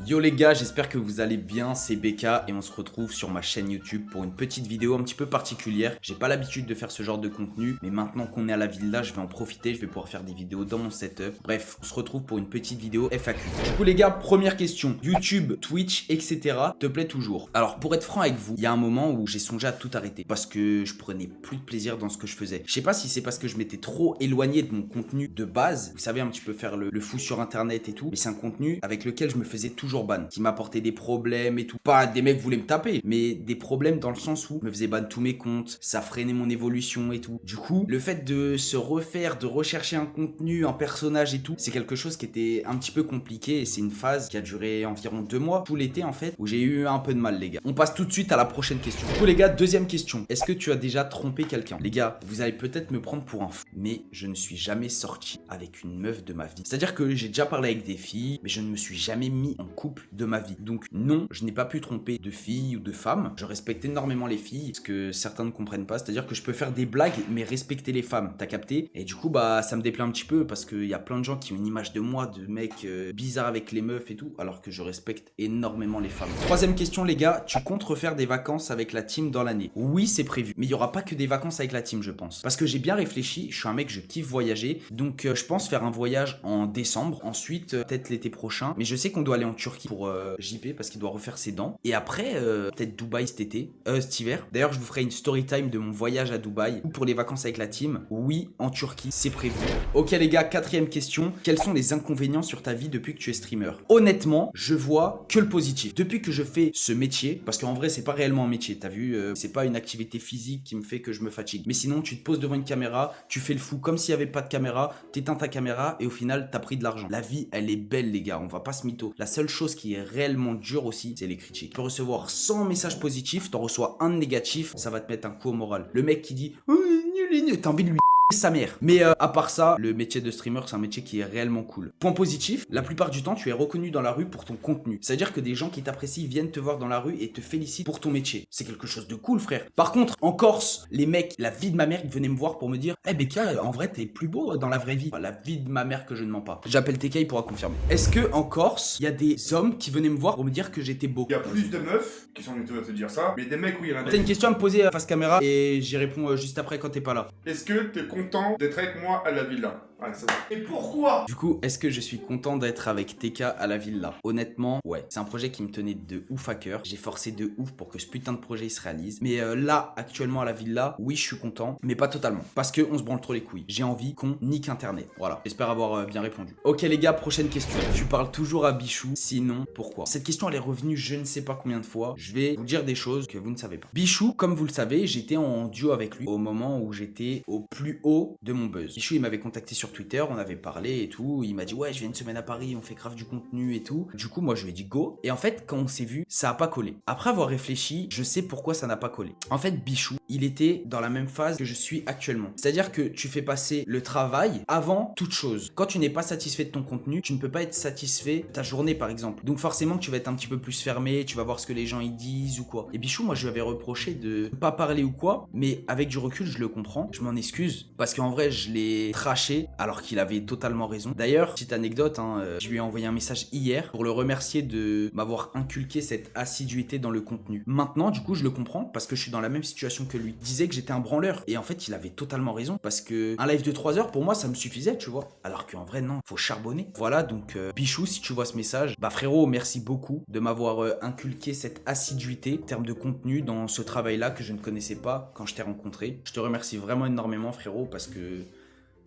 Yo les gars, j'espère que vous allez bien, c'est BK et on se retrouve sur ma chaîne YouTube pour une petite vidéo un petit peu particulière. J'ai pas l'habitude de faire ce genre de contenu, mais maintenant qu'on est à la villa, je vais en profiter, je vais pouvoir faire des vidéos dans mon setup. Bref, on se retrouve pour une petite vidéo FAQ. Du coup les gars, première question, YouTube, Twitch, etc. te plaît toujours? Alors pour être franc avec vous, il y a un moment où j'ai songé à tout arrêter parce que je prenais plus de plaisir dans ce que je faisais. Je sais pas si c'est parce que je m'étais trop éloigné de mon contenu de base, vous savez un petit peu faire le fou sur internet et tout, mais c'est un contenu avec lequel je me faisais toujours ban, qui m'apportait des problèmes et tout. Pas des mecs voulaient me taper, mais des problèmes dans le sens où je me faisais ban tous mes comptes, ça freinait mon évolution et tout. Du coup, le fait de se refaire, de rechercher un contenu, un personnage et tout, c'est quelque chose qui était un petit peu compliqué et c'est une phase qui a duré environ 2 mois, tout l'été en fait, où j'ai eu un peu de mal les gars. On passe tout de suite à la prochaine question. Du coup les gars, deuxième question. Est-ce que tu as déjà trompé quelqu'un? Les gars, vous allez peut-être me prendre pour un fou, mais je ne suis jamais sorti avec une meuf de ma vie. C'est-à-dire que j'ai déjà parlé avec des filles, mais je ne me suis jamais mis en couple de ma vie. Donc non, je n'ai pas pu tromper de filles ou de femmes. Je respecte énormément les filles, ce que certains ne comprennent pas. C'est-à-dire que je peux faire des blagues, mais respecter les femmes, t'as capté? Et du coup, bah ça me déplaît un petit peu parce qu'il y a plein de gens qui ont une image de moi, de mec bizarre avec les meufs et tout, alors que je respecte énormément les femmes. Troisième question les gars, tu comptes refaire des vacances avec la team dans l'année? Oui, c'est prévu, mais il n'y aura pas que des vacances avec la team je pense. Parce que j'ai bien réfléchi, je suis un mec, je kiffe voyager, donc je pense faire un voyage en décembre, ensuite peut-être l'été prochain, mais je sais qu'on doit aller en Turquie pour JP parce qu'il doit refaire ses dents. Et après, peut-être Dubaï cet hiver. D'ailleurs, je vous ferai une story time de mon voyage à Dubaï ou pour les vacances avec la team. Oui, en Turquie, c'est prévu. Ok les gars, quatrième question. Quels sont les inconvénients sur ta vie depuis que tu es streamer? Honnêtement, je vois que le positif. Depuis que je fais ce métier, parce qu'en vrai, c'est pas réellement un métier, t'as vu, c'est pas une activité physique qui me fait que je me fatigue. Mais sinon, tu te poses devant une caméra, tu fais le fou comme s'il y avait pas de caméra, t'éteins ta caméra et au final, t'as pris de l'argent. La vie, elle est belle les gars, on va pas se mytho. La seule chose qui est réellement dure aussi, c'est les critiques. Tu peux recevoir 100 messages positifs, t'en reçois un négatif, ça va te mettre un coup au moral. Le mec qui dit oh, nul, t'as envie de lui sa mère. Mais à part ça, le métier de streamer, c'est un métier qui est réellement cool. Point positif, la plupart du temps, tu es reconnu dans la rue pour ton contenu. C'est-à-dire que des gens qui t'apprécient viennent te voir dans la rue et te félicitent pour ton métier. C'est quelque chose de cool, frère. Par contre, en Corse, les mecs, la vie de ma mère, ils venaient me voir pour me dire eh Becca, en vrai, t'es plus beau dans la vraie vie. Enfin, la vie de ma mère que je ne mens pas. J'appelle TK, il pourra confirmer. Est-ce que en Corse, il y a des hommes qui venaient me voir pour me dire que j'étais beau? Il y a plus de meufs qui sont venues te dire ça, mais des mecs, oui, il y en a. T'as une question à me poser face caméra et j'y réponds juste après quand t'es pas là. Est-ce que t'es content d'être avec moi à la villa? Ouais, c'est ça. Et pourquoi? Du coup, est-ce que je suis content d'être avec TK à la villa? Honnêtement, ouais. C'est un projet qui me tenait de ouf à cœur. J'ai forcé de ouf pour que ce putain de projet il se réalise. Mais là, actuellement à la villa, oui, je suis content, mais pas totalement. Parce qu'on se branle trop les couilles. J'ai envie qu'on nique internet. Voilà. J'espère avoir bien répondu. Ok les gars, prochaine question. Tu parles toujours à Bichou, sinon pourquoi? Cette question elle est revenue je ne sais pas combien de fois. Je vais vous dire des choses que vous ne savez pas. Bichou, comme vous le savez, j'étais en duo avec lui au moment où j'étais au plus haut de mon buzz. Bichou il m'avait contacté sur Twitter, on avait parlé et tout. Il m'a dit ouais, je viens une semaine à Paris, on fait grave du contenu et tout. Du coup, moi je lui ai dit go. Et en fait, quand on s'est vu, ça a pas collé. Après avoir réfléchi, je sais pourquoi ça n'a pas collé. En fait, Bichou, il était dans la même phase que je suis actuellement. C'est-à-dire que tu fais passer le travail avant toute chose. Quand tu n'es pas satisfait de ton contenu, tu ne peux pas être satisfait de ta journée par exemple. Donc forcément, tu vas être un petit peu plus fermé, tu vas voir ce que les gens ils disent ou quoi. Et Bichou, moi je lui avais reproché de pas parler ou quoi, mais avec du recul, je le comprends. Je m'en excuse parce qu'en vrai, je l'ai traché alors qu'il avait totalement raison. D'ailleurs, petite anecdote, je lui ai envoyé un message hier pour le remercier de m'avoir inculqué cette assiduité dans le contenu. Maintenant, du coup, je le comprends parce que je suis dans la même situation que lui. Il disait que j'étais un branleur et en fait, il avait totalement raison parce que un live de 3 heures pour moi, ça me suffisait, tu vois. Alors qu'en vrai, non, faut charbonner. Voilà, donc Bichou, si tu vois ce message, bah frérot, merci beaucoup de m'avoir inculqué cette assiduité en termes de contenu dans ce travail-là que je ne connaissais pas quand je t'ai rencontré. Je te remercie vraiment énormément, frérot, parce que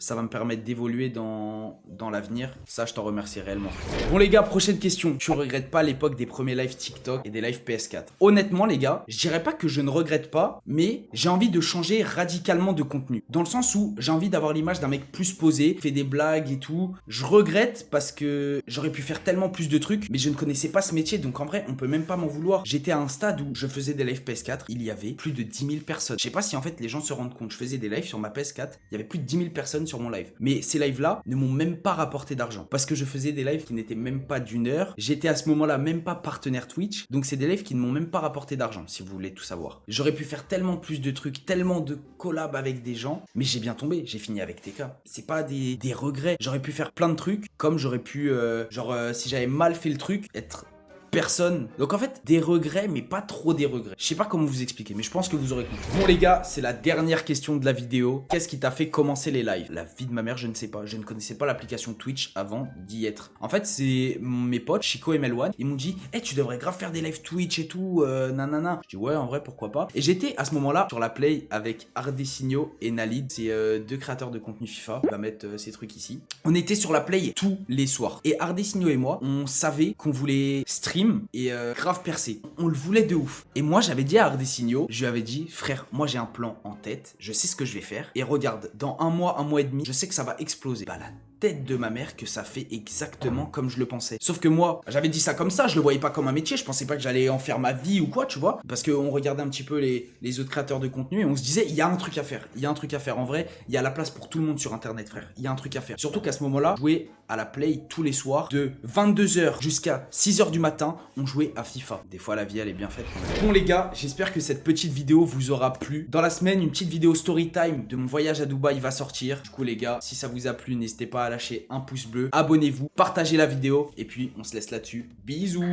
ça va me permettre d'évoluer dans l'avenir. Ça, je t'en remercie réellement. Bon les gars, prochaine question. Tu regrettes pas l'époque des premiers lives TikTok et des lives PS4? Honnêtement les gars, je dirais pas que je ne regrette pas, mais j'ai envie de changer radicalement de contenu. Dans le sens où j'ai envie d'avoir l'image d'un mec plus posé, fait des blagues et tout. Je regrette parce que j'aurais pu faire tellement plus de trucs, mais je ne connaissais pas ce métier, donc en vrai, on peut même pas m'en vouloir. J'étais à un stade où je faisais des lives PS4, il y avait plus de 10 000 personnes. Je sais pas si en fait les gens se rendent compte, je faisais des lives sur ma PS4, il y avait plus de 10 000 personnes sur mon live. Mais ces lives-là ne m'ont même pas rapporté d'argent parce que je faisais des lives qui n'étaient même pas d'une heure. J'étais à ce moment-là même pas partenaire Twitch. Donc c'est des lives qui ne m'ont même pas rapporté d'argent si vous voulez tout savoir. J'aurais pu faire tellement plus de trucs, tellement de collabs avec des gens, mais j'ai bien tombé. J'ai fini avec TK. C'est pas des regrets. J'aurais pu faire plein de trucs comme j'aurais pu, si j'avais mal fait le truc, être personne. Donc en fait, des regrets, mais pas trop des regrets. Je sais pas comment vous expliquer, mais je pense que vous aurez compris. Bon les gars, c'est la dernière question de la vidéo. Qu'est-ce qui t'a fait commencer les lives? La vie de ma mère, je ne sais pas. Je ne connaissais pas l'application Twitch avant d'y être. En fait, c'est mes potes, Chico et Melwan, ils m'ont dit hey, tu devrais grave faire des lives Twitch et tout, nanana. Je dis ouais, en vrai, pourquoi pas. Et j'étais à ce moment-là sur la play avec Ardesigno et Nalid. C'est deux créateurs de contenu FIFA. On va mettre ces trucs ici. On était sur la play tous les soirs. Et Ardesigno et moi, on savait qu'on voulait stream et grave percer. On le voulait de ouf. Et moi, j'avais dit à Ardesigno, je lui avais dit frère, moi j'ai un plan en tête, je sais ce que je vais faire. Et regarde, dans un mois et demi, je sais que ça va exploser. Bah la tête de ma mère que ça fait exactement comme je le pensais. Sauf que moi, j'avais dit ça comme ça, je le voyais pas comme un métier, je pensais pas que j'allais en faire ma vie ou quoi, tu vois. Parce qu'on regardait un petit peu les autres créateurs de contenu et on se disait, il y a un truc à faire, il y a un truc à faire. En vrai, il y a la place pour tout le monde sur internet, frère. Il y a un truc à faire. Surtout qu'à ce moment-là, jouer à la play tous les soirs, de 22h jusqu'à 6h du matin, on jouait à FIFA. Des fois, la vie, elle est bien faite. Bon les gars, j'espère que cette petite vidéo vous aura plu. Dans la semaine, une petite vidéo story time de mon voyage à Dubaï va sortir. Du coup les gars, si ça vous a plu, n'hésitez pas à lâcher un pouce bleu, abonnez-vous, partagez la vidéo et puis on se laisse là-dessus. Bisous.